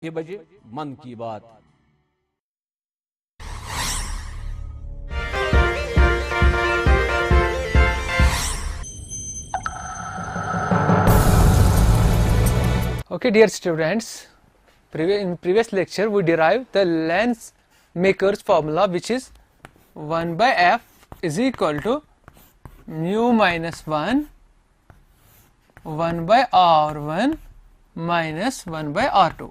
बजे मन की बात। Okay, dear students, in previous lecture we derived the lens maker's formula, which is 1 by f is equal to mu minus 1 by r1 minus 1 by r2.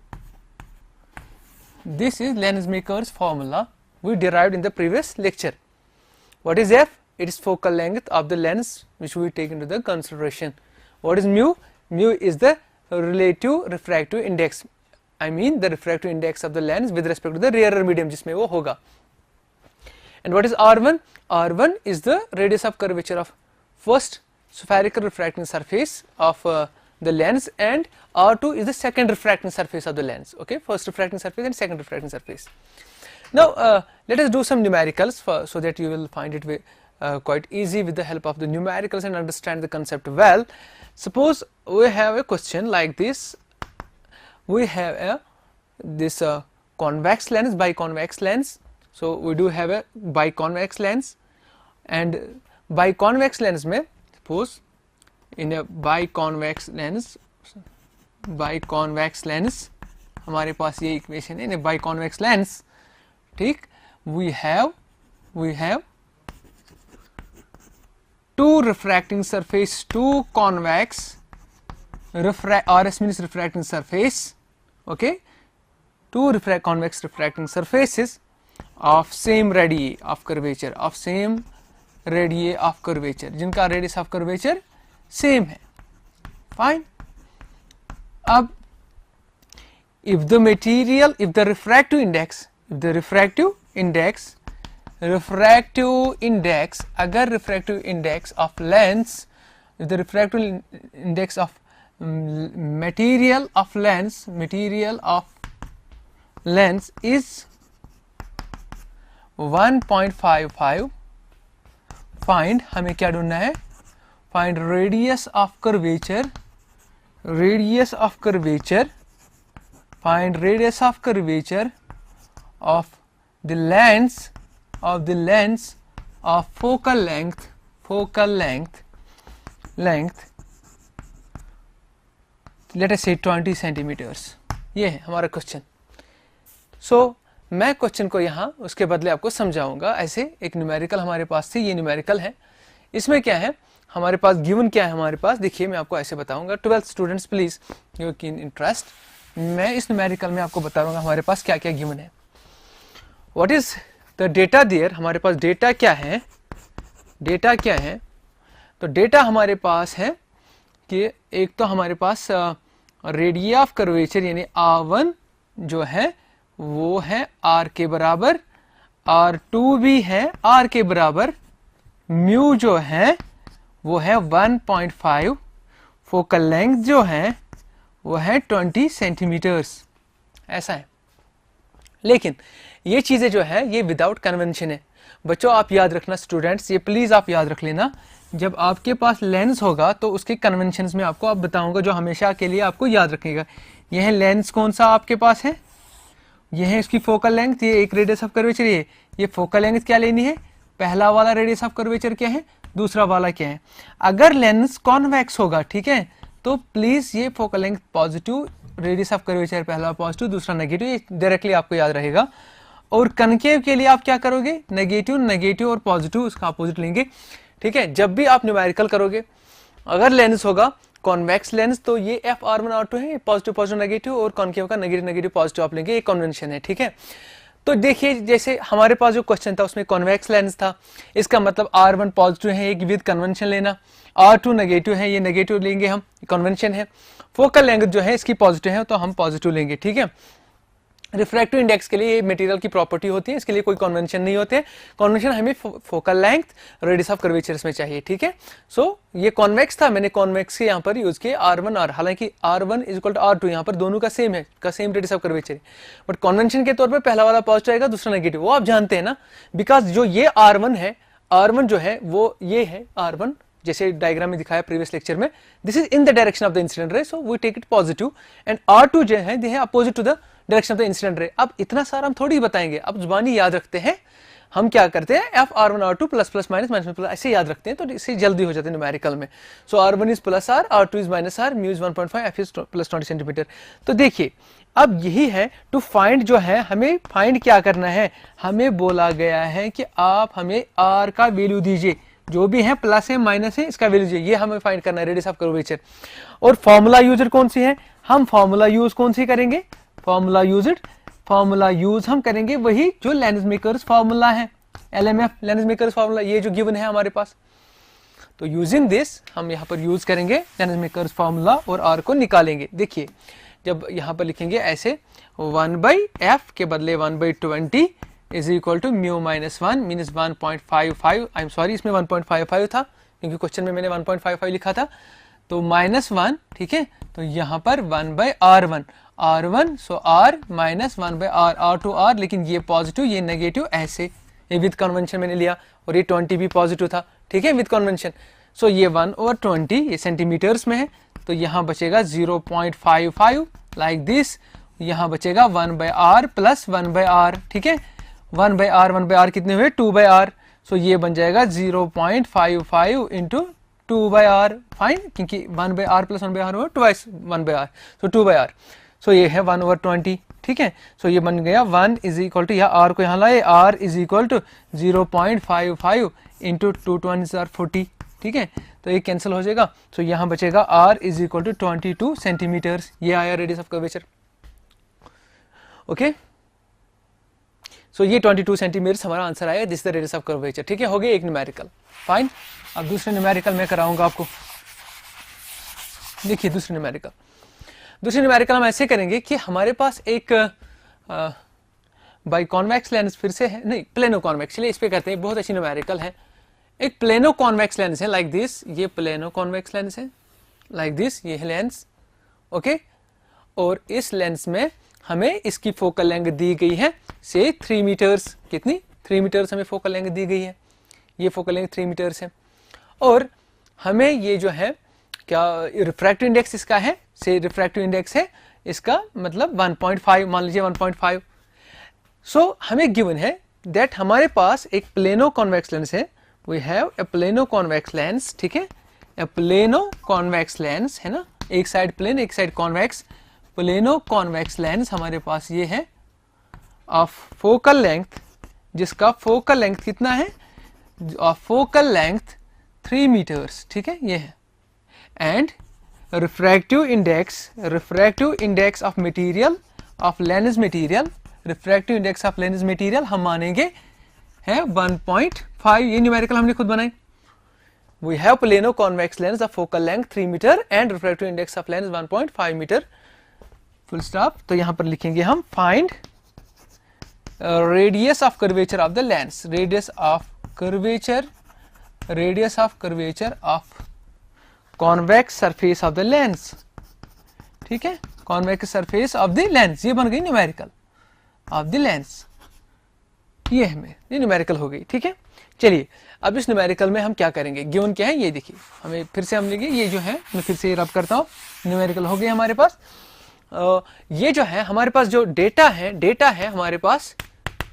This is lens maker's formula we derived in the previous lecture. What is f? It is focal length of the lens which we take into the consideration. What is mu? Mu is the relative refractive index. I mean the refractive index of the lens with respect to the rarer medium जिसमें वो होगा. And what is r1? r1 is the radius of curvature of first spherical refracting surface of the lens, and r2 is the second refracting surface of the lens. Okay, first refracting surface and second refracting surface. Now let us do some numericals so that you will find it quite easy with the help of the numericals and understand the concept well. Suppose we have a question like this. We have this convex lens, biconvex lens. So we do have a biconvex lens, and biconvex lens में suppose in a biconvex lens हमारे पास ये equation है. in a biconvex lens, ठीक, we have two refracting surface, two convex RS means refracting surface. Okay, two convex refracting surfaces of same radii of curvature, जिनका radius of curvature same है. Fine. अब if the refractive index, अगर refractive index of lens, if the refractive index of material of lens is 1.55, find, हमें क्या ढूंढना है? Find radius of curvature, find radius of curvature of the lens of focal length let us say 20 centimeters. ये है हमारा question. सो मैं question को यहाँ उसके बदले आपको समझाऊंगा. ऐसे एक न्यूमेरिकल हमारे पास थी, ये न्यूमेरिकल है. इसमें क्या है हमारे पास, गिवन क्या है हमारे पास, देखिए मैं आपको ऐसे बताऊंगा. 12th students please you keen interest. मैं इस न्यूमेरिकल में आपको बताऊंगा हमारे पास क्या क्या गिवन है. What is the data there, हमारे पास डेटा क्या है. तो डेटा हमारे पास है कि एक तो हमारे पास रेडिया ऑफ कर्वेचर यानी r1 जो है वो है r के बराबर, r2 भी है r के बराबर, म्यू जो है वो है 1.5, फोकल लेंथ जो है वो है 20 सेंटीमीटर्स. ऐसा है. लेकिन ये चीजें जो है ये विदाउट कन्वेंशन है. बच्चों आप याद रखना, स्टूडेंट्स ये प्लीज आप याद रख लेना, जब आपके पास लेंस होगा तो उसके कन्वेंशंस में आपको आप बताऊंगा जो हमेशा के लिए आपको याद रखिएगा. यह है लेंस, कौन सा आपके पास है, यह है इसकी फोकल लेंथ, ये एक रेडियस ऑफ कर्वेचर. ये फोकल लेंथ क्या लेनी है, पहला वाला रेडियस ऑफ कर्वेचर क्या है, दूसरा वाला क्या है. अगर लेंस कॉन्वेक्स होगा, ठीक है, तो प्लीज ये focal length positive, radius of curvature पहला पॉजिटिव दूसरा नेगेटिव, ये डायरेक्टली आपको याद रहेगा. और कनकेव के लिए आप क्या करोगे, नेगेटिव और पॉजिटिव उसका अपोजिट लेंगे. ठीक है, जब भी आप न्यूमेरिकल करोगे अगर लेंस होगा कॉन्वेक्स लेंस तो ये FR1 R2 है, पॉजिटिव नेगेटिव, और कॉन्केव का नेगेटिव पॉजिटिव आप लेंगे. ये कन्वेंशन है. ठीक है, तो देखिए जैसे हमारे पास जो क्वेश्चन था उसमें कॉन्वेक्स लेंस था, इसका मतलब R1 पॉजिटिव है, एक विद कन्वेंशन लेना, R2 नेगेटिव है, ये नेगेटिव लेंगे हम, कन्वेंशन है. फोकल लेंथ जो है इसकी पॉजिटिव है तो हम पॉजिटिव लेंगे. ठीक है, रिफ्रैक्टिव इंडेक्स के लिए ये मटेरियल की प्रॉपर्टी होती है, इसके लिए कोई कन्वेंशन नहीं होते. कन्वेंशन हमें focal length, radius of curvature में चाहिए. ठीक है, सो ये कॉन्वेक्स था, मैंने कॉन्वेक्स के यहाँ पर यूज किया R1 R, हालांकि R1 is equal to R2, यहाँ पर दोनों का सेम है, सेम रेडियस ऑफ कर्वेचर है, बट कन्वेंशन के तौर पर पहला वाला पॉजिटिव आएगा दूसरा नेगेटिव. वो आप जानते हैं ना, बिकॉज जो ये R1 है, R1 जो है वो ये है R1, जैसे डायग्राम में दिखाया प्रीवियस लेक्चर में, this is in the direction of the incident ray, so we take it positive. And R2 जो है दे है opposite to the direction of the incident ray. अब इतना सारा हम थोड़ी बताएंगे, अब जुबानी याद रखते हैं। हम क्या करते हैं, f r one r two plus plus minus minus plus ऐसे याद रखते हैं, तो इससे जल्दी हो जाते हैं न्यूमेरिकल में। So R one is plus R two is minus R, mu is 1.5, F is plus 20 centimetre. तो देखिए अब यही है टू फाइंड, जो है हमें फाइंड क्या करना है, हमें बोला गया है कि आप हमें आर का वैल्यू दीजिए, जो भी है प्लस है माइनस है इसका वैल्यू दीजिए, ये हमें फाइंड करना है, रेडियस ऑफ कर्वेचर। और फॉर्मूला यूजर कौन सी है, हम फॉर्मूला यूज कौन सी करेंगे, फॉर्मूला यूज हम करेंगे वही जो लेंस मेकर्स फॉर्मूला है, LMF लेंस मेकर्स फॉर्मूला, ये जो गिवन है हमारे पास। तो यूजिंग दिस हम यहाँ पर यूज करेंगे लेंस मेकर्स फॉर्मूला और आर को निकालेंगे। देखिए जब यहाँ पर लिखेंगे ऐसे 1/f के बदले 1/20 is equal to mu minus 1 minus 1.55, I am sorry इसमें 1.55 था क्योंकि क्वेश्चन में मैंने 1.55 लिखा था, तो -1, ठीक है। तो यहाँ पर 1/r1, so r minus 1/r, r to r, लेकिन ये पॉजिटिव ये नेगेटिव, ऐसे ये विद कन्वेंशन मैंने लिया, और ये 20 भी पॉजिटिव था, ठीक है, विद कन्वेंशन। सो ये 1/20 ये सेंटीमीटर्स में है, तो यहाँ बचेगा 0.55 लाइक दिस, यहाँ बचेगा 1/r प्लस 1/r, ठीक है, 1/r कितने हुए 2/r, सो ये बन जाएगा 0.55 इंटू 2/r, फाइन, क्योंकि 1/r प्लस 1/r हुआ ट्वाइस 1/r, सो 2/r, सो ये है 1/20, ठीक है। सो ये बन गया 1 इज इक्वल टू, यहाँ r को यहाँ लाए, r is equal to 0.55 into 2 2 आर 40, ठीक है, तो ये कैंसिल हो जाएगा। सो यहाँ बचेगा r is equal to 22 centimetres, ये आया radius of curvature. Okay, so ये 22 सेंटीमीटर्स हमारा आंसर आया, this the radius of curvature, ठीक है, हो गया एक न्यूमेरिकल, फाइन। अब दूसरे न्यूमेरिकल मैं कराऊंगा आपको। देखिए दूसरे न्यूमेरिकल हम ऐसे करेंगे कि हमारे पास एक बाई कॉन्वेक्स लेंस फिर से है, नहीं प्लेनो कॉन्वेक्स, चलिए इस पे करते हैं, बहुत अच्छी न्यूमेरिकल है। एक प्लेनो कॉन्वेक्स लेंस है लाइक दिस, ये प्लेनो कॉन्वेक्स लेंस है लाइक दिस, ये है लेंस, ओके। और इस लेंस में हमें इसकी फोकल लेंथ दी गई है से 3 मीटर्स, कितनी 3 मीटर्स हमें फोकल लेंथ दी गई है, ये फोकल लेंथ 3 मीटर्स है। और हमें ये जो है क्या रिफ्रैक्टिव इंडेक्स इसका है, से रिफ्रैक्टिव इंडेक्स है इसका मतलब 1.5, मान लीजिए 1.5। सो हमें गिवन है दैट हमारे पास एक प्लेनो कॉन्वेक्स लेंस है, we have a plano convex lens, ठीक है, ए प्लेनो कॉन्वेक्स लेंस है ना, एक साइड प्लेन एक side convex, plano convex lens हमारे पास ये है ऑफ फोकल लेंथ, जिसका फोकल लेंथ कितना है, ऑफ फोकल लेंथ 3 मीटर्स, ठीक है, ये है। And refractive index of material of lens material, refractive index of lens material हम मानेंगे है 1.5, ये न्यूमेरिकल हमने खुद बनाई। We have plano convex lens of focal length 3 metre and refractive index of lens 1.5 metre, full stop. तो यहां पर लिखेंगे हम find radius of curvature of the lens, radius of curvature of convex surface of the lens, ठीक है, convex surface of the lens, ये बन गई न्यूमेरिकल ऑफ द लेंस, ये हमें ये न्यूमेरिकल हो गई, ठीक है। चलिए अब इस न्यूमेरिकल में हम क्या करेंगे, गिवन क्या है ये देखिए, हमें फिर से हम लेंगे ये जो है, मैं फिर से रब करता हूँ, न्यूमेरिकल हो गया हमारे पास। ये जो है हमारे पास जो डेटा है हमारे पास,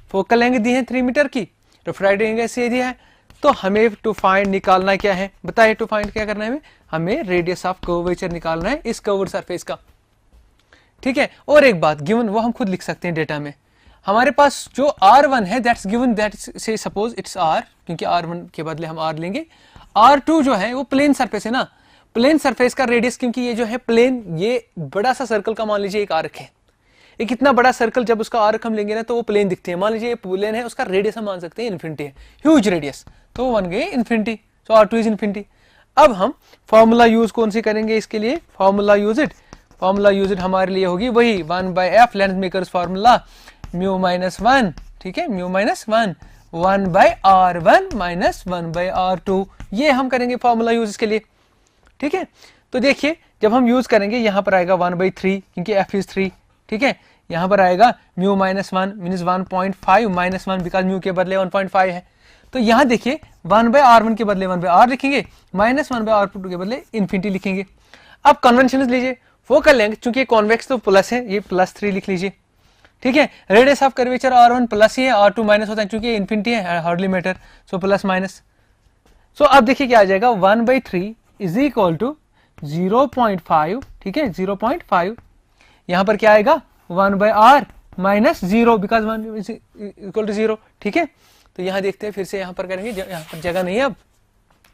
फोकल लेंथ दी है 3 मीटर की, रिफ्रैक्टिव इंडेक्स ये दिया है, तो हमें टू फाइंड निकालना क्या है, बताइए टू फाइंड क्या करना है, हमें रेडियस ऑफ कर्वेचर निकालना है इस कर्व्ड सरफेस का, ठीक है। और एक बात गिवन वो हम खुद लिख सकते हैं डेटा में, हमारे पास जो R1 है दैट्स गिवन, दैट से सपोज इट्स R, क्योंकि R1 के बदले हम R लेंगे। R2 जो है वो प्लेन सरफेस है ना, प्लेन सरफेस का रेडियस, क्योंकि ये जो है प्लेन, ये बड़ा सा सर्कल का मान लीजिए एक आर्क है, एक इतना बड़ा सर्कल जब उसका आर्क हम लेंगे ना तो वो प्लेन दिखते हैं, मान लीजिए ये प्लेन है, उसका रेडियस हम मान सकते हैं इन्फिनिटी है, ह्यूज रेडियस, तो बन गए infinity, so R2 is infinity. अब हम फॉर्मूला यूज कौन सी करेंगे इसके लिए, फॉर्मूला यूज इट हमारे लिए होगी वही 1/f lens maker's formula, mu minus 1, ठीक है, mu minus 1 1/r1 minus 1/r2, ये हम करेंगे फॉर्मूला यूज इसके लिए, ठीक है। तो देखिए जब हम यूज करेंगे यहाँ पर आएगा 1/3, क्योंकि f इज 3, ठीक है, यहाँ पर आएगा mu minus 1 means 1.5 minus 1, because mu के बदले 1.5 है, तो यहाँ देखिए 1/r1 के बदले 1/r लिखेंगे, माइनस 1/r2 के बदले इन्फिनिटी लिखेंगे। अब कन्वेंशन लीजिए, फोकल लेंथ चूंकि कॉन्वेक्स तो प्लस है, ये +3 लिख लीजिए, ठीक है। Radius of curvature R1 plus ही है, R2 माइनस होता है क्योंकि इन्फिनिटी है, hardly matter, so plus minus. So अब देखिए क्या आ जाएगा, 1/3 इज इक्वल टू 0.5, ठीक है 0.5। यहां पर क्या आएगा 1/r minus 0 because 1 is equal to 0, ठीक है। तो यहां देखते हैं फिर से, यहां पर करेंगे, यहां पर जगह नहीं है अब,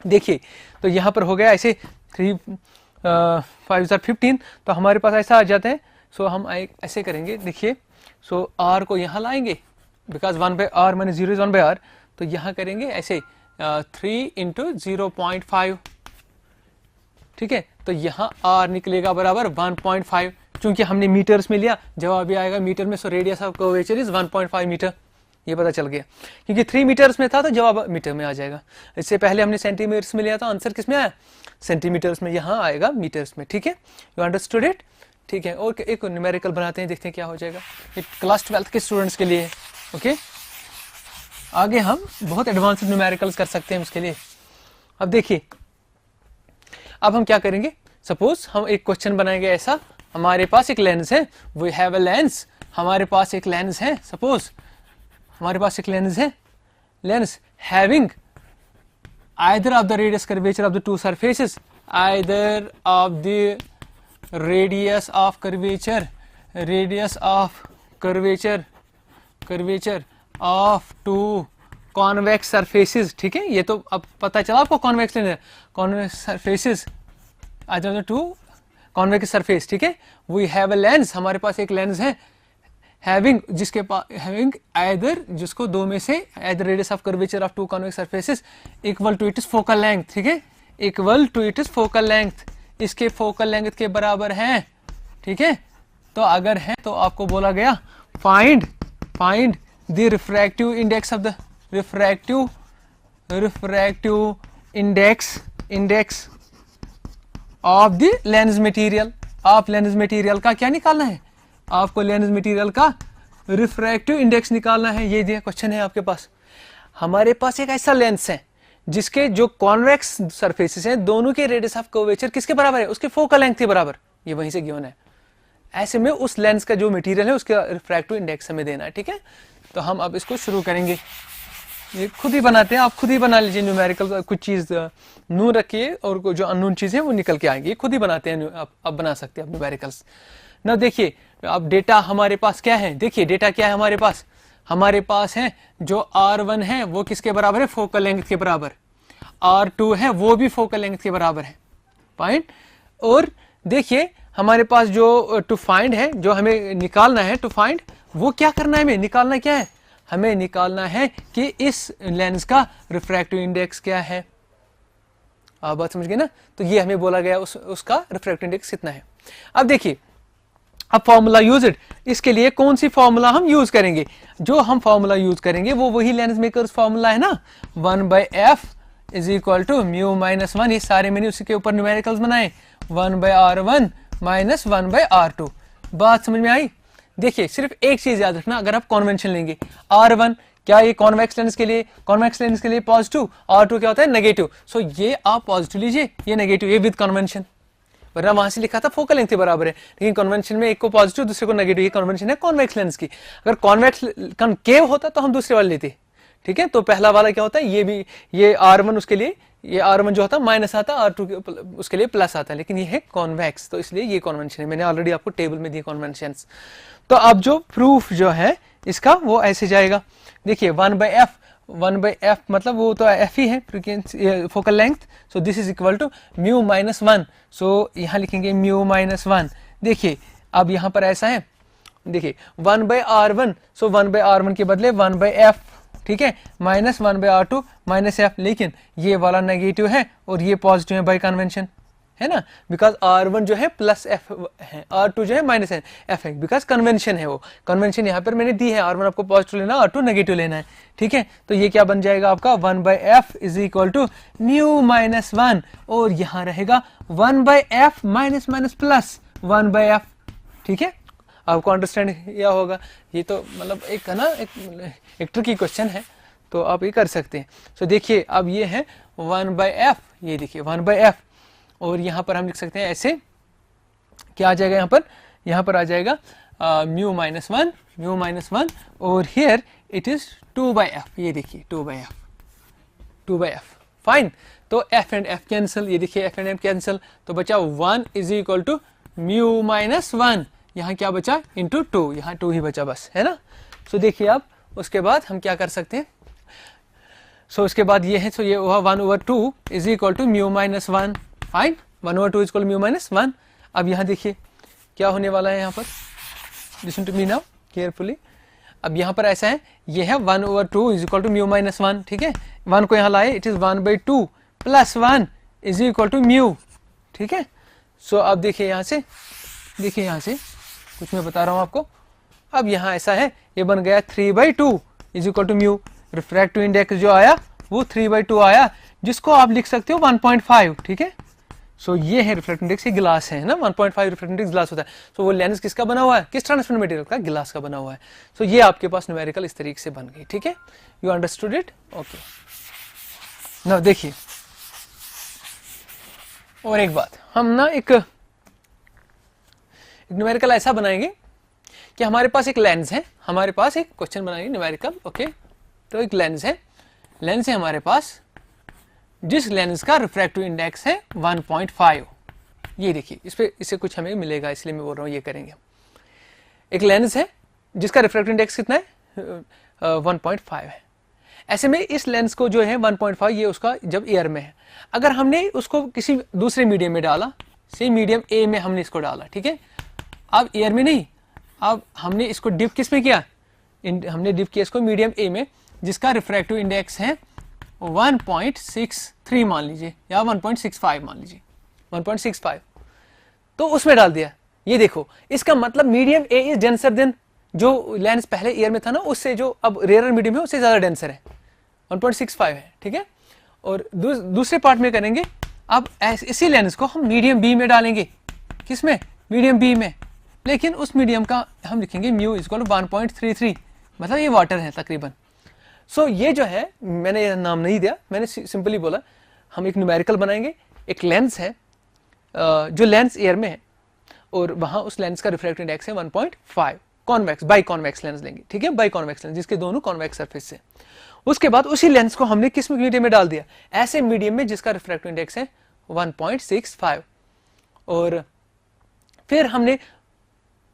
देखिए तो यहां पर हो गया ऐसे 3 5 15, तो हमारे पास ऐसा आ जाता है। सो हम ऐसे करेंगे, देखिए सो r को यहां लाएंगे because 1/r minus 0 is 1/r, तो यहां करेंगे ऐसे 3 इंटू 0.5, ठीक है। तो यहाँ r निकलेगा बराबर 1.5, क्योंकि हमने मीटर्स में लिया, जवाब भी आएगा मीटर में, so radius of curvature is 1.5 metre, ये पता चल गया। क्योंकि 3 मीटर्स में था तो जवाब मीटर में आ जाएगा। इससे पहले हमने सेंटीमीटर्स में लिया था, आंसर किस में आया, सेंटीमीटर्स में, यहाँ आएगा मीटर्स में, ठीक है। यू अंडरस्टूड इट, ठीक है। और एक न्यूमेरिकल बनाते हैं, देखते हैं क्या हो जाएगा। ये क्लास 12 के स्टूडेंट्स के लिए, ओके। आगे हम बहुत एडवांस न्यूमेरिकल्स कर सकते हैं उसके लिए। अब देखिए, अब हम क्या करेंगे, सपोज हम एक क्वेश्चन बनाएंगे ऐसा, हमारे पास एक लेंस है, वी हैव अ लेंस, हमारे पास एक लेंस है, सपोज हमारे पास एक लेंस है, lens having either of the radius curvature of the two surfaces, either of the radius of curvature, radius of curvature, curvature of two convex surfaces, ठीक है। ये तो अब पता चला आपको, कॉन्वेक्स लेना है, convex surfaces either two convex surface, ठीक है। वी हैव अ लेंस, हमारे पास एक लेंस है, हैविंग जिसके पास, हैविंग आइदर, जिसको दो में से, either radius of curvature of two convex surfaces equal to its focal length, ठीक है, equal to its focal length, इसके फोकल लेंथ के बराबर है, ठीक है। तो अगर है तो आपको बोला गया find the refractive index of the refractive index of the lens material. आप लेंस मटेरियल का क्या निकालना है, आपको लेंस मटेरियल का रिफ्रैक्टिव इंडेक्स निकालना है। ये दिया क्वेश्चन है आपके पास। हमारे पास एक ऐसा लेंस है जिसके जो कॉन्वेक्स सरफेसेस हैं, दोनों के रेडियस ऑफ कर्वेचर किसके बराबर है, उसके फोकल लेंथ के बराबर, ये वहीं से गिवन है। ऐसे में उस लेंस का जो मटेरियल है उसका रिफ्रैक्टिव इंडेक्स हमें देना है, ठीक है। तो हम अब इसको शुरू करेंगे, ये खुद ही बनाते हैं, आप खुद ही बना लीजिए न्यूमेरिकल, कुछ चीज नून रखिए और जो अननोन चीजें वो निकल के आएंगी, खुद ही बनाते हैं, आप बना सकते हैं न्यूमेरिकल्स ना। देखिए अब डेटा हमारे पास क्या है, देखिए डेटा क्या है हमारे पास है जो R1 है वो किसके बराबर है, फोकल लेंथ के बराबर, R2 है वो भी फोकल लेंथ के बराबर है, पॉइंट। और देखिए हमारे पास जो टू फाइंड है, जो हमें निकालना है टू फाइंड, वो क्या करना है, हमें निकालना क्या है, हमें निकालना है कि इस लेंस का रिफ्रैक्टिव इंडेक्स क्या है। आप बात समझ गए ना। तो ये हमें बोला गया उसका रिफ्रैक्टिव इंडेक्स कितना है। अब देखिए, अब फॉर्मूला यूज्ड, इसके लिए कौन सी फॉर्मूला हम यूज करेंगे, जो हम फॉर्मूला यूज करेंगे वो वही लेंस मेकर्स फॉर्मूला है ना, 1/f is equal to mu minus 1, ये सारे मैंने उसी के ऊपर न्यूमेरिकल्स बनाए, 1/r1 माइनस 1/r2। बात समझ में आई। देखिए सिर्फ एक चीज याद रखना, अगर आप कॉन्वेंशन लेंगे, R1 क्या ये कॉन्वेक्स लेंस के लिए पॉजिटिव, R2 क्या होता है नेगेटिव, सो ये आप पॉजिटिव लीजिए, ये नेगेटिव, ये विद कन्वेंशन, वरना वहां से लिखा था फोकल लेंथ के बराबर है, लेकिन कन्वेंशन में एक को पॉजिटिव दूसरे को नेगेटिव, ये कन्वेंशन है कॉन्वेक्स लेंस की। अगर कॉन्वेक्स कनकेव होता तो हम दूसरे वाले लेते, ठीक है। तो पहला वाला क्या होता है, ये भी, ये R1 उसके लिए, ये R1 जो होता है माइनस आता, R2 उसके लिए प्लस आता है, लेकिन ये है कॉन्वेक्स, तो इसलिए ये कॉन्वेंशन है, मैंने ऑलरेडी आपको टेबल में दिए कॉन्वेंशंस। तो अब जो प्रूफ जो है इसका वो ऐसे जाएगा, देखिए 1/f मतलब वो तो f ही है frequency focal length, so this is equal to mu minus 1, so यहाँ लिखेंगे म्यू माइनस 1। देखिए अब यहाँ पर ऐसा है, देखिए 1/r1, सो 1/r1 के बदले 1/f, ठीक है, माइनस 1/r2 माइनस f, लेकिन ये वाला नेगेटिव है और ये पॉजिटिव है बाय कन्वेंशन, है ना, बिकॉज R1 जो है प्लस f है, R2 जो है माइनस f है, बिकॉज कन्वेंशन है, वो कन्वेंशन यहाँ पर मैंने दी है, R1 आपको पॉजिटिव लेना, R2 नेगेटिव लेना है, ठीक है। तो ये क्या बन जाएगा आपका 1/f is equal to mu minus 1, और यहाँ रहेगा 1/f minus minus plus 1/f, ठीक है। आपको अंडरस्टैंड किया होगा, ये तो मतलब एक है ना, एक ट्रिकी क्वेश्चन है, तो आप ये कर सकते हैं। सो देखिए अब ये है 1/f, ये देखिए 1/f, और यहाँ पर हम लिख सकते हैं ऐसे, क्या आ जाएगा यहाँ पर आ जाएगा म्यू माइनस 1 म्यू माइनस 1 और हियर इट इज 2/f, ये देखिए 2/f फाइन। तो f एंड f कैंसिल, ये देखिए f एंड f कैंसिल, तो बचा 1 is equal to mu minus 1, यहाँ क्या बचा इंटू 2, यहाँ 2 ही बचा बस, है ना। सो देखिए अब उसके बाद हम क्या कर सकते हैं, सो उसके बाद ये है, सो ये हुआ 1/2 is equal to mu minus 1, fine, 1/2 is equal mu minus 1। अब यहाँ देखिए क्या होने वाला है, यहाँ पर listen to me now carefully. अब यहाँ पर ऐसा है, ये है 1/2 is equal to mu minus 1, ठीक है, 1 को यहाँ लाए, it is 1/2 plus 1 is equal to mu, ठीक है। सो अब देखिए यहाँ से, देखिए यहाँ से कुछ मैं बता रहा हूँ आपको। अब यहाँ ऐसा है, ये बन गया 3/2 is equal to mu, refractive index जो आया वो 3/2 आया, जिसको आप लिख सकते हो 1.5, ठीक है। सो ये है रिफ्रैक्टिव इंडेक्स, ये गिलास है ना, 1.5 रिफ्रैक्टिव इंडेक्स गिलास होता है। सो वो लेंस किसका बना हुआ है, किस ट्रांसपेरेंट मटेरियल का, गिलास का बना हुआ है। सो ये आपके पास न्यूमेरिकल इस तरीके से बन गई, ठीक है, you understood it, okay. Now देखिए और एक बात, हम ना एक न्यूमेरिकल ऐसा बनाएंगे कि हमारे पास एक लेंस है, हमारे पास एक क्वेश्चन बनाएंगे न्यूमेरिकल, ओके। तो एक लेंस है, लेंस है हमारे पास, जिस लेंस का रिफ्रैक्टिव इंडेक्स है 1.5, ये देखिए इस पे, इससे कुछ हमें मिलेगा इसलिए मैं बोल रहा हूँ ये करेंगे। एक लेंस है जिसका रिफ्रैक्टिव इंडेक्स कितना है 1.5 है। ऐसे में इस लेंस को जो है 1.5, ये उसका जब एयर में है, अगर हमने उसको किसी दूसरे मीडियम में डाला, से मीडियम ए में हमने इसको डाला, ठीक है, अब एयर में नहीं, अब हमने इसको डिप किस में किया, हमने डिप किया इसको मीडियम ए में, जिसका रिफ्रैक्टिव इंडेक्स है 1.63 मान लीजिए, या 1.65 मान लीजिए, 1.65, तो उसमें डाल दिया। ये देखो, इसका मतलब medium A is denser then जो लेंस पहले एयर में था ना, उससे जो अब रेयर मीडियम है उससे ज्यादा डेंसर है, 1.65 है, ठीक है। और दूसरे पार्ट में करेंगे, अब इसी लेंस को हम मीडियम बी में डालेंगे, किसमें, मीडियम बी में, लेकिन उस मीडियम का हम लिखेंगे म्यू इज इक्वल टू 1.33, मतलब ये वाटर है तकरीबन। सो ये जो है, मैंने ये नाम नहीं दिया, मैंने सिंपली बोला हम एक न्यूमेरिकल बनाएंगे, एक लेंस है जो लेंस एयर में है और वहां उस लेंस का रिफ्रैक्टिव इंडेक्स है 1.5, कॉन्वेक्स, बाई कॉन्वेक्स लेंस लेंगे, ठीक है, बाई कॉन्वेक्स लेंस जिसके दोनों कॉन्वेक्स सरफेस से। उसके बाद उसी लेंस को हमने किस मीडियम में डाल दिया, ऐसे मीडियम में जिसका रिफ्रैक्टिव इंडेक्स है 1.65, और फिर हमने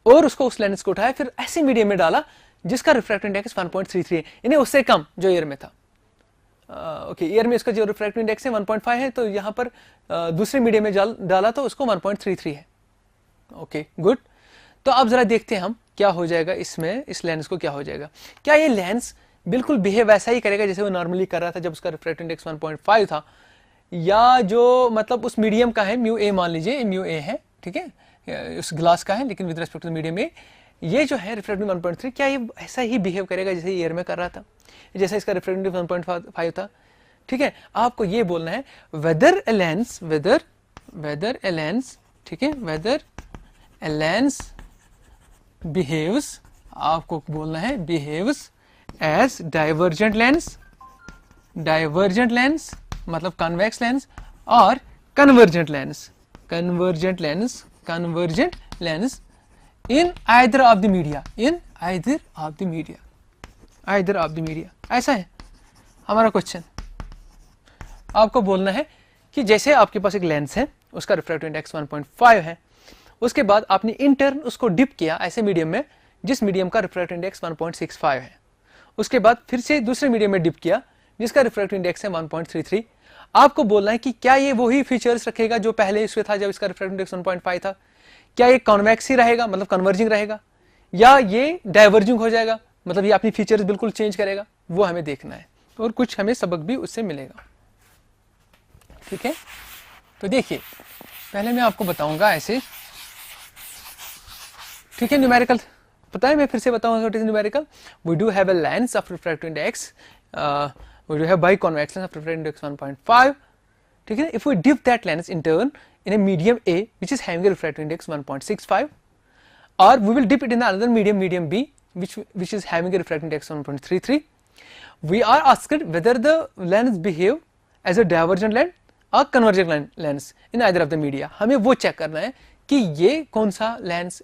और उसको उस लेंस को उठाया, फिर ऐसे मीडियम में डाला जिसका रिफ्रैक्टिव इंडेक्स 1.33 है, यानी उससे कम जो एयर में था। ओके, एयर में इसका जो रिफ्रैक्टिव इंडेक्स है 1.5 है, तो यहाँ पर दूसरे मीडियम में डाला तो उसको 1.33 है। ओके गुड, तो अब जरा देखते हैं हम क्या हो जाएगा इसमें, इस लेंस को क्या हो जाएगा, क्या ये लेंस बिल्कुल बिहेव वैसा ही करेगा जैसे वो नॉर्मली कर रहा था जब उसका रिफ्रैक्टिव इंडेक्स 1.5 था, या जो मतलब उस मीडियम का है, म्यू ए मान लीजिए, म्यू ए है, ठीक है, उस ग्लास का है, लेकिन with respect to medium A, ये जो है रिफ्रैक्टिव 1.3, क्या ये ऐसा ही बिहेव करेगा जैसे एयर में कर रहा था, जैसे इसका रिफ्रैक्टिव 1.5 था, ठीक है। आपको ये बोलना है whether a lens, whether a lens, ठीक है, वेदर ए लेंस बिहेव्स, आपको बोलना है behaves as divergent lens, divergent lens मतलब कन्वेक्स लेंस, और convergent lens, convergent lens, convergent lens in either of the media, in either of the media, either of the media, ऐसा है हमारा question. आपको बोलना है कि जैसे आपके पास एक लेंस है, उसका रिफ्रैक्टिव इंडेक्स 1.5 है, उसके बाद आपने इंटर्न उसको डिप किया ऐसे मीडियम में जिस मीडियम का रिफ्रैक्टिव इंडेक्स 1.65 है, उसके बाद फिर से दूसरे मीडियम में डिप किया जिसका रिफ्रैक्टिव इंडेक्स है 1.33। आपको बोलना है कि क्या ये वही फीचर्स रखेगा जो पहले इसमें था जब इसका रिफ्रैक्टिव इंडेक्स 1.5 था, क्या ये कॉन्वेक्स ही रहेगा मतलब कन्वर्जिंग रहेगा, या ये डाइवर्जिंग हो जाएगा मतलब ये अपनी फीचर्स बिल्कुल चेंज करेगा, वो हमें देखना है, और कुछ हमें सबक भी उससे मिलेगा, ठीक है। तो देखिए पहले मैं आपको बताऊंगा ऐसे, ठीक है, न्यूमेरिकल पता है, मैं फिर से बताऊंगा what is numerical. We do have a lens of refractive index, we do have biconvex lens of refractive index 1.5, ठीक है। If we dip that lens in turn in a medium A which is having a refractive index 1.65, or we will dip it in another medium B which is having a refractive index 1.33, we are asked whether the lens behave as a divergent lens or convergent lens in either of the media। हमें वो check करना है कि ये कौन सा lens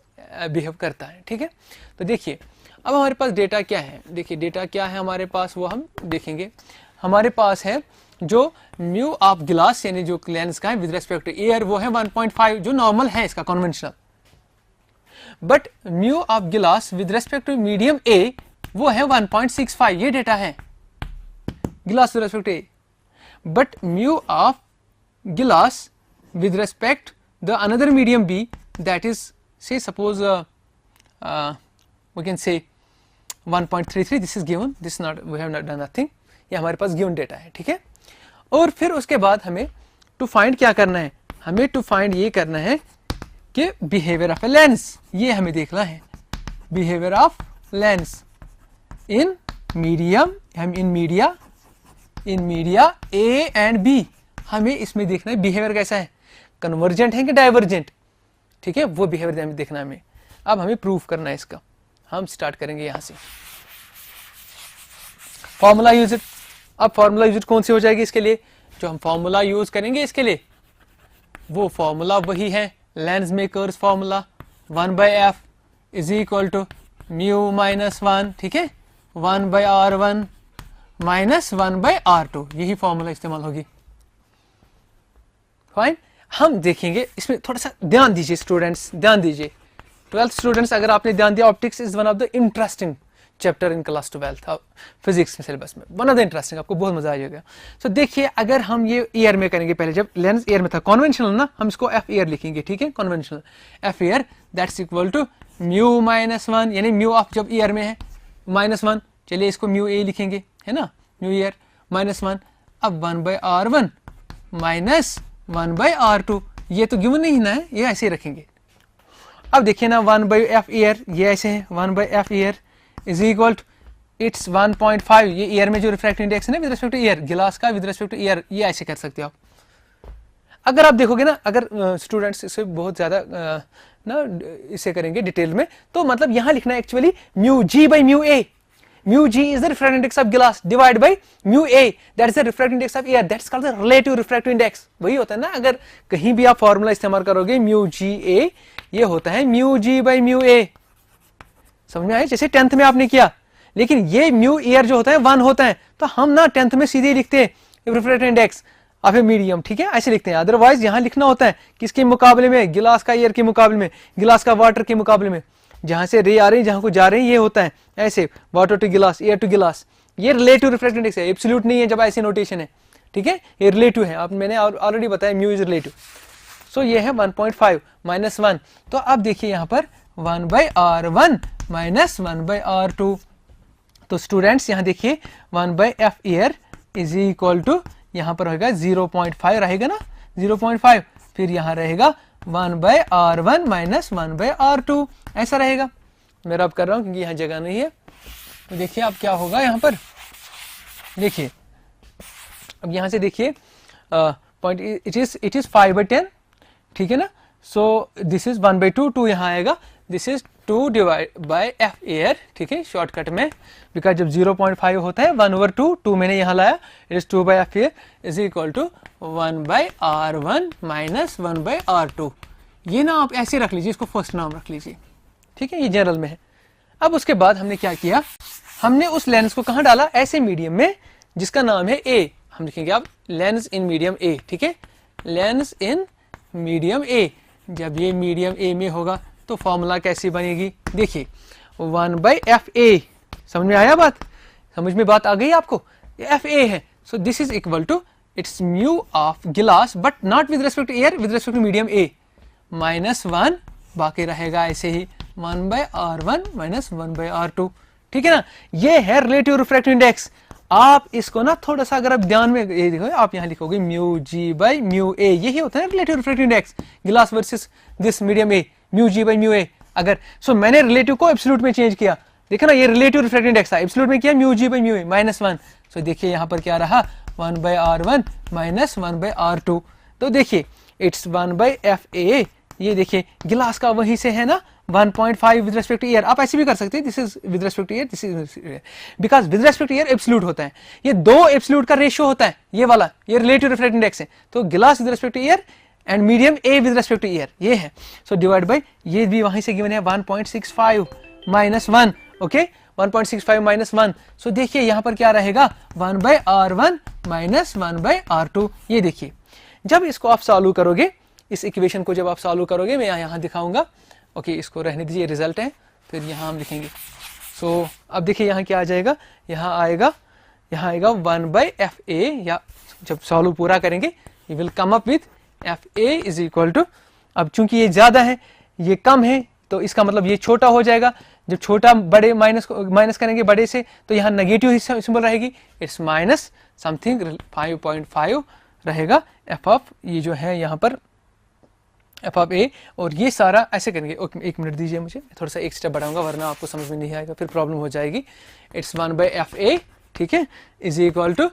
behave करता है, ठीक है। तो देखिए अब हमारे पास डेटा क्या है, देखिए डेटा क्या है हमारे पास वो हम देखेंगे। हमारे पास है जो म्यू ऑफ ग्लास यानी जो लेंस का है विद रेस्पेक्ट टू एयर वो है 1.5 जो नॉर्मल है इसका conventional, but mu of glass with respect to medium A वो है 1.65, ये डेटा है glass with respect to A, but mu of glass with respect the another medium B that is say suppose we can say 1.33, this is given, this not we have not done nothing, ये हमारे पास given data है, ठीक है। और फिर उसके बाद हमें to find क्या करना है, हमें to find ये करना है कि behavior of a lens, ये हमें देखना है behavior of lens in medium, हम in media A and B, हमें इसमें देखना है behavior कैसा है, कन्वर्जेंट है कि डाइवर्जेंट, ठीक है, वो बिहेवियर देखना है हमें। अब हमें प्रूफ करना है इसका, हम स्टार्ट करेंगे यहां से फॉर्मूला यूज। अब फॉर्मूला यूज कौन सी हो जाएगी इसके लिए, जो हम फॉर्मूला यूज करेंगे इसके लिए वो फॉर्मूला वही है lens maker's formula 1/f is equal to mu minus 1, ठीक है, 1/r1 माइनस 1/r2, यही फॉर्मूला इस्तेमाल होगी। फाइन, हम देखेंगे इसमें थोड़ा सा ध्यान दीजिए स्टूडेंट्स, ध्यान दीजिए 12th स्टूडेंट्स, अगर आपने ध्यान दिया optics is one of the interesting chapter in class 12th physics में सिलेबस में, वन ऑफ द इंटरेस्टिंग, आपको बहुत मजा आ जाएगा। सो देखिए अगर हम ये ईयर में करेंगे, पहले जब लेंस ईयर में था कॉन्वेंशनल ना, हम इसको एफ ईयर लिखेंगे, ठीक है, conventional f air that's equal to mu minus 1, यानी म्यू ऑफ जब ईयर में है -1, चलिए इसको म्यू ए लिखेंगे, है ना, म्यू ईयर -1, अब 1/r1 माइनस 1/r2, ये तो गिवन नहीं है, ये ऐसे ही रखेंगे। अब देखिए ना 1/f ईयर, ये ऐसे है 1/f air is equal to its 1.5, ये ईयर में जो रिफ्रैक्टिव इंडेक्स है ना विद रिस्पेक्ट टू ईयर, गिलास का विद रिस्पेक्ट टू ईयर, ये ऐसे कर सकते हो आप। अगर आप देखोगे ना, अगर स्टूडेंट्स इसे बहुत ज्यादा ना इसे करेंगे डिटेल में, तो मतलब यहां लिखना है actually mu ji by mu a, mu g is the refractive index of glass divided by mu a, that is the refractive index of air, that's called the relative refractive index। वही होता है ना, अगर कहीं भी आप formula इस्तेमाल करोगे mu g a, ये होता है mu g by mu a, समझ में आया, जैसे 10th में आपने किया, लेकिन ये mu air जो होता है 1 होता है, तो हम ना 10th में सीधे लिखते हैं refractive index of a medium, ठीक है, ऐसे लिखते हैं। अदरवाइज यहाँ लिखना होता है किसके मुकाबले में, गिलास का एयर के मुकाबले में, गिलास का वाटर के मुकाबले में, जहां से रे आ रही है जहां को जा रहे हैं, ये होता है ऐसे वाटर टू गिलास, एयर टू गिलास, ये रिलेटिव रिफ्रैक्टिव इंडेक्स है, एब्सोल्यूट नहीं है जब ऐसे नोटेशन है, ठीक है, ये रिलेटिव है, अब मैंने ऑलरेडी बताया म्यू इज रिलेटिव। सो ये है 1.5 माइनस 1, तो अब देखिए यहाँ पर 1/r1 माइनस 1/r2, तो स्टूडेंट्स यहाँ देखिए 1/f air is equal to यहाँ पर होगा 0.5 रहेगा ना, 0.5, फिर यहाँ रहेगा 1/r1 माइनस 1/r2, ऐसा रहेगा। मैं रब कर रहा हूं क्योंकि यहाँ जगह नहीं है, तो देखिए अब क्या होगा यहाँ पर, देखिए अब यहाँ से देखिए पॉइंट इट इज 5/10, ठीक है ना, सो दिस इज 1/2, 2 यहाँ आएगा, this is 2 divide by F air, ठीक है, शॉर्टकट में, बिकॉज जब 0.5 होता है 1/2, 2 मैंने यहाँ लाया, it is 2/f air is equal to 1/r1 minus 1/r2, ये ना आप ऐसे रख लीजिए, इसको फर्स्ट नाम रख लीजिए, ठीक है, ये जनरल में है। अब उसके बाद हमने क्या किया, हमने उस लेंस को कहाँ डाला, ऐसे मीडियम में जिसका नाम है ए, हम लिखेंगे अब लेंस इन मीडियम ए, ठीक है, लेंस इन मीडियम ए, जब ये मीडियम ए में होगा तो फॉर्मूला कैसी बनेगी, देखिए 1/f a, समझ में आया बात, समझ में बात आ गई आपको, एफ ए है, so this is equal to its mu of glass but not with respect to air, with respect to medium A, -1, बाकी रहेगा ऐसे ही 1/r1 माइनस 1/r2, ठीक है ना, ये है रिलेटिव रिफ्रैक्टिव इंडेक्स। आप इसको ना थोड़ा सा अगर आप ध्यान में ये देखो, आप यहाँ लिखोगे mu ji by mu A, यही होता है relative refractive index, glass versus this medium A, mu ji by mu A. अगर सो मैंने रिलेटिव को एब्सोल्यूट में चेंज किया, देखा ना, ये रिलेटिव रिफ्रैक्टिव इंडेक्स था, एब्सोल्यूट में किया म्यू जी बाई म्यू ए -1, सो देखिए यहाँ पर क्या रहा 1/r1 माइनस 1/r2, तो देखिए इट्स 1/f a, ये देखिए गिलास का वहीं से है ना 1.5 विद रेस्पेक्ट टू ईयर, आप ऐसे भी कर सकते हैं, this is with respect two year, this is because with respect two year absolute होता है, ये दो एब्सोल्यूट का रेशियो होता है, ये वाला ये रिलेटिव रिफ्रैक्टिव इंडेक्स है, तो गिलास with respect two year and medium A with respect two year, ये है, सो डिवाइड बाय ये भी वहीं से गिवन है 1.65 -1, ओके 1.65 माइनस 1, सो देखिए यहाँ पर क्या रहेगा 1/r1 माइनस 1/r2। ये देखिए जब इसको आप सॉल्व करोगे, इस इक्वेशन को जब आप सॉल्व करोगे, मैं यहाँ दिखाऊंगा। ओके इसको रहने दीजिए, रिजल्ट है, फिर यहाँ हम लिखेंगे। सो अब देखिए यहाँ क्या आ जाएगा, यहाँ आएगा 1/fa, या जब सॉल्व पूरा करेंगे you will come up with fa is equal to, अब चूंकि ये ज्यादा है ये कम है तो इसका मतलब ये छोटा हो जाएगा। जब छोटा बड़े माइनस करेंगे बड़े से तो यहाँ नेगेटिव सिंबल रहेगी, इट्स माइनस समथिंग 5.5 रहेगा एफ ऑफ, ये जो है यहाँ पर एफ ऑफ ए। और ये सारा ऐसे करेंगे, एक मिनट दीजिए मुझे, थोड़ा सा एक स्टेप बढ़ाऊंगा वरना आपको समझ में नहीं आएगा, फिर प्रॉब्लम हो जाएगी। इट्स 1/fa, ठीक है, is equal to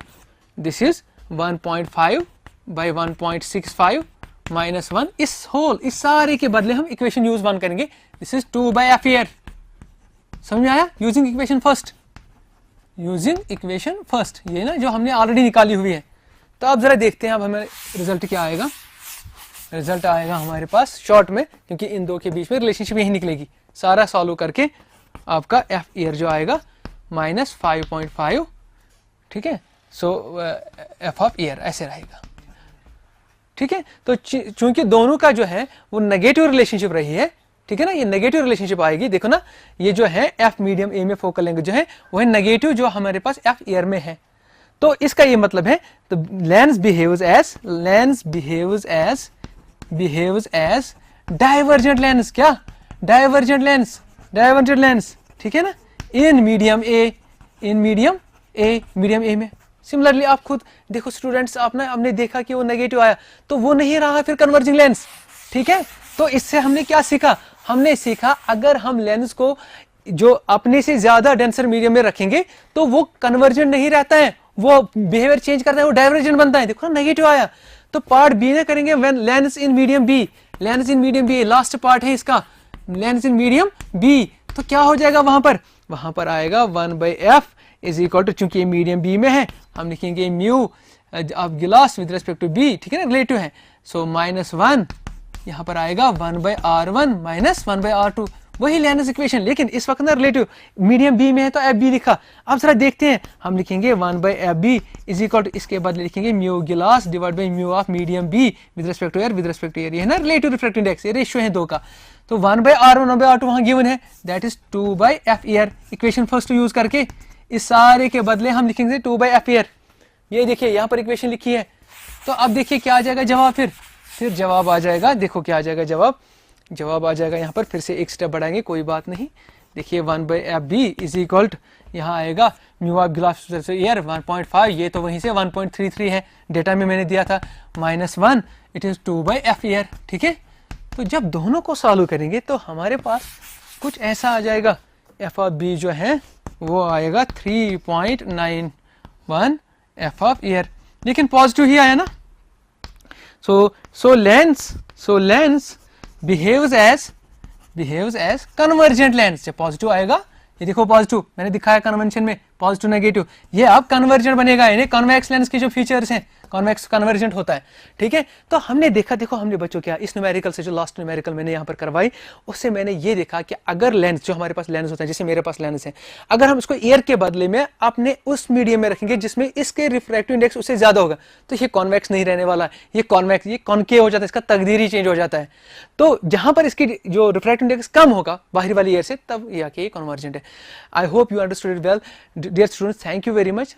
this is 1.5 by 1.65 minus 1। इस सारे के बदले हम इक्वेशन यूज 1 करेंगे, दिस इज 2/fa। समझ में आया? यूजिंग इक्वेशन फर्स्ट, ये ना जो हमने ऑलरेडी निकाली हुई है। तो अब जरा देखते हैं अब हमें रिजल्ट क्या आएगा। रिजल्ट आएगा हमारे पास शॉर्ट में, क्योंकि इन दो के बीच में रिलेशनशिप यही निकलेगी। सारा सॉल्व करके आपका एफ ईयर जो आएगा माइनस 5.5, ठीक है। सो एफ ऑफ ईयर ऐसे रहेगा, ठीक है। तो चूंकि दोनों का जो है वो नेगेटिव रिलेशनशिप रही है, ठीक है ना, ये नेगेटिव रिलेशनशिप आएगी। देखो ना, ये जो है एफ मीडियम ए में फोकल लेंथ जो है वो है नेगेटिव, जो हमारे पास एफ ईयर में है। तो इसका ये मतलब है, तो lens behaves as divergent lens. क्या? डाइवर्जेंट लेंस, ठीक है ना, इन मीडियम ए में। सिमिलरली आप खुद देखो स्टूडेंट्स, आपने देखा कि वो नेगेटिव आया तो वो नहीं रहा फिर कन्वर्जिंग लेंस, ठीक है। तो इससे हमने क्या सीखा? हमने सीखा अगर हम लेंस को जो अपने से ज्यादा डेंसर मीडियम में रखेंगे तो वो कन्वर्जेंट नहीं रहता है, वो बिहेवियर चेंज करता है, वो डाइवर्जेंट बनता है। देखो ना, नेगेटिव आया तो पार्ट बी में करेंगे when lens in medium B, last part है इसका, लेंस इन मीडियम बी। तो क्या हो जाएगा वहां पर आएगा 1/f इज इक्वल टू, चूंकि ये मीडियम बी में है हम लिखेंगे म्यू ऑफ गिलास विद रिस्पेक्ट टू बी, ठीक है ना, रिलेटिव है। सो -1 यहाँ पर आएगा 1/r1 माइनस 1/r2, वही लेंस इक्वेशन, लेकिन इस वक्त ना रिलेटिव मीडियम बी में है तो एफ बी लिखा। अब जरा देखते हैं, हम लिखेंगे 1/fb इज इक्वल टू, इसके बाद लिखेंगे mu glass divide by mu of medium B with respect to air, ये है ना रिलेटिव रिफ्रैक्टिव इंडेक्स, ये रेशियो है दो का। तो 1/r1 1/r2 वहां गिवन है, that is 2/f air. Equation first use करके इस सारे के बदले हम लिखेंगे 2/f ईयर। ये देखिए यहाँ पर इक्वेशन लिखी है। तो अब देखिए क्या आ जाएगा जवाब, फिर जवाब आ जाएगा, देखो क्या आ जाएगा जवाब आ जाएगा। यहाँ पर फिर से एक स्टेप बढ़ाएंगे, कोई बात नहीं। देखिए 1/fb इज इक्वल टू, यहाँ आएगा म्यू ऑफ गिलास ईयर 1.5, ये तो वहीं से 1.33 है, डेटा में मैंने दिया था, -1 इट इज 2/f ईयर, ठीक है। तो जब दोनों को सॉल्व करेंगे तो हमारे पास कुछ ऐसा आ जाएगा, एफ ऑफ बी जो है वो आएगा 3.91 एफ ऑफ ईयर, लेकिन पॉजिटिव ही आया ना। So lens behaves as convergent lens. जब पॉजिटिव आएगा, ये देखो पॉजिटिव मैंने दिखाया कन्वेंशन में, पॉजिटिव नेगेटिव, ये अब कन्वर्जेंट बनेगा, यानी कॉन्वेक्स लेंस के जो फीचर्स हैं कॉन्वेक्स कन्वर्जेंट होता है, ठीक है। तो हमने देखा, देखो हमने बच्चों क्या इस न्यूमेरिकल से, जो लास्ट न्यूमेरिकल मैंने यहाँ पर करवाई, उससे मैंने ये देखा कि अगर लेंस, जो हमारे पास लेंस होता है, जैसे मेरे पास लेंस है, अगर हम इसको एयर के बदले में अपने उस मीडियम में रखेंगे जिसमें इसके रिफ्रैक्टिव इंडेक्स उससे ज्यादा होगा, तो ये कॉन्वेक्स नहीं रहने वाला है, ये कॉन्वेक्स, ये कॉनकेव हो जाता है, इसका तकदीर ही चेंज हो जाता है। तो जहां पर इसकी जो रिफ्रैक्टिव इंडेक्स कम होगा बाहरी वाली एयर से, तब ये आके कन्वर्जेंट है। I hope you understood it well dear students, thank you very much.